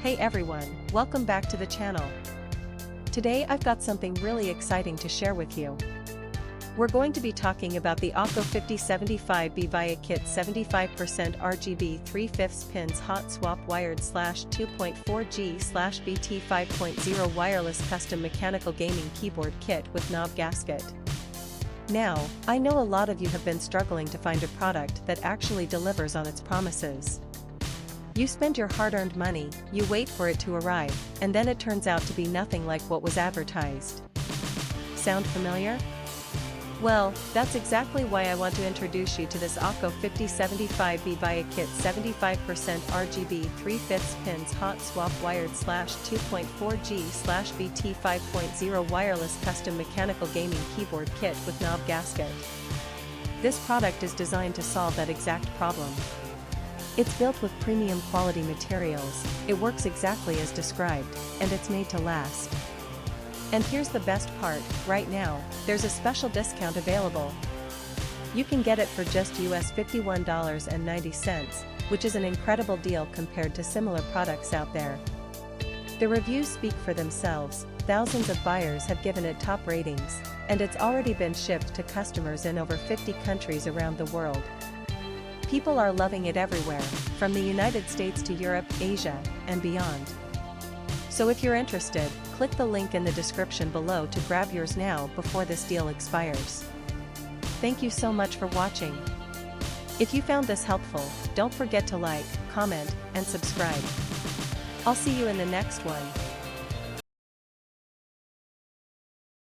Hey everyone, welcome back to the channel. Today I've got something really exciting to share with you. We're going to be talking about the Akko 5075B via kit 75% RGB 3/5 pins hot swap wired /2.4G/BT 5.0 wireless custom mechanical gaming keyboard kit with knob gasket. Now, I know a lot of you have been struggling to find a product that actually delivers on its promises. You spend your hard-earned money, you wait for it to arrive, and then it turns out to be nothing like what was advertised. Sound familiar? Well, that's exactly why I want to introduce you to this Akko 5075B via kit 75% RGB 3/5 pins hot swap wired /2.4G/BT 5.0 wireless custom mechanical gaming keyboard kit with knob gasket. This product is designed to solve that exact problem. It's built with premium quality materials, it works exactly as described, and it's made to last. And here's the best part, right now, there's a special discount available. You can get it for just US $51.90, which is an incredible deal compared to similar products out there. The reviews speak for themselves, thousands of buyers have given it top ratings, and it's already been shipped to customers in over 50 countries around the world. People are loving it everywhere, from the United States to Europe, Asia, and beyond. So if you're interested, click the link in the description below to grab yours now before this deal expires. Thank you so much for watching. If you found this helpful, don't forget to like, comment, and subscribe. I'll see you in the next one.